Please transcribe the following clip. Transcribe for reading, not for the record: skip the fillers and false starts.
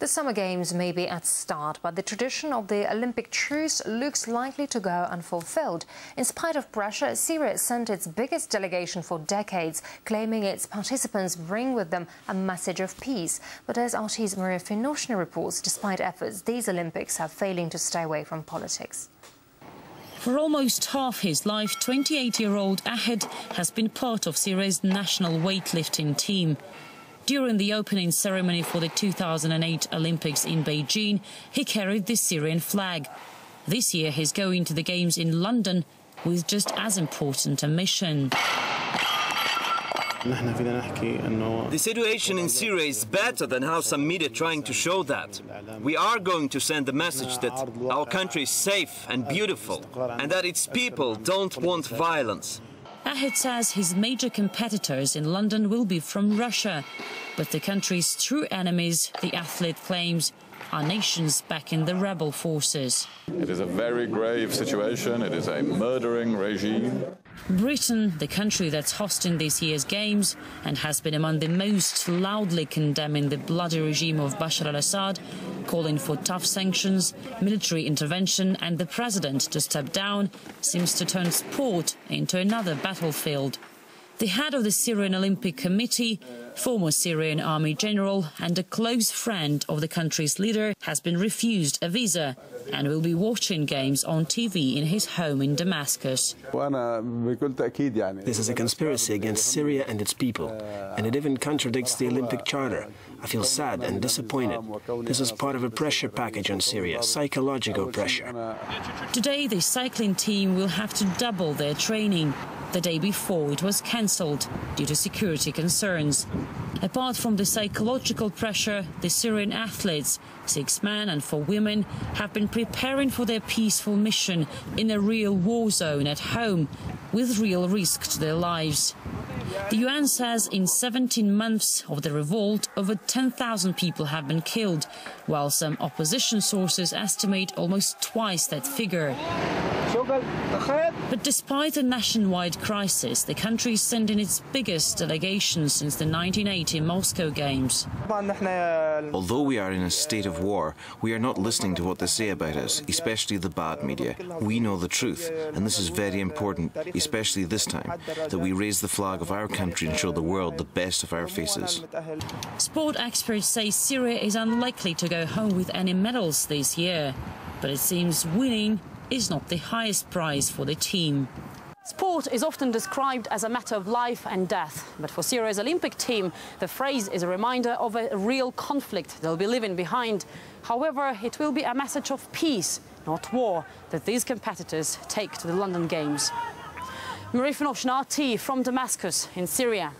The Summer Games may be at start, but the tradition of the Olympic truce looks likely to go unfulfilled. In spite of pressure, Syrie sent its biggest delegation for decades, claiming its participants bring with them a message of peace. But as RT's Maria Finoshna reports, despite efforts, these Olympics are failing to stay away from politics. For almost half his life, 28-year-old Ahed has been part of Syrie's national weightlifting team. During the opening ceremony for the 2008 Olympics in Beijing, he carried the Syrian flag. This year he's going to the Games in London with just as important a mission. The situation in Syria is better than how some media are trying to show that. We are going to send the message that our country is safe and beautiful and that its people don't want violence. Ahed says his major competitors in London will be from Russia, but the country's true enemies, the athlete claims, are nations backing the rebel forces. It is a very grave situation. It is a murdering regime. Britain, the country that's hosting this year's Games and has been among the most loudly condemning the bloody regime of Bashar al-Assad, calling for tough sanctions, military intervention and the president to step down, seems to turn sport into another battlefield. The head of the Syrian Olympic Committee, former Syrian army general and a close friend of the country's leader, has been refused a visa and will be watching games on TV in his home in Damascus. This is a conspiracy against Syria and its people, and it even contradicts the Olympic Charter. I feel sad and disappointed. This is part of a pressure package on Syria, psychological pressure. Today, the cycling team will have to double their training. The day before, it was cancelled due to security concerns. Apart from the psychological pressure, the Syrian athletes, 6 men and 4 women, have been preparing for their peaceful mission in a real war zone at home, with real risk to their lives. The UN says in 17 months of the revolt, over 10,000 people have been killed, while some opposition sources estimate almost twice that figure. But despite the nationwide crisis, the country is sending its biggest delegation since the 1980 Moscow Games. Although we are in a state of war, we are not listening to what they say about us, especially the bad media. We know the truth, and this is very important, especially this time, that we raise the flag of our country and show the world the best of our faces. Sport experts say Syria is unlikely to go home with any medals this year, but it seems winning is not the highest prize for the team. Sport is often described as a matter of life and death, but for Syria's Olympic team, the phrase is a reminder of a real conflict they'll be leaving behind. However, it will be a message of peace, not war, that these competitors take to the London Games. Maria Finoshna, RT from Damascus in Syria.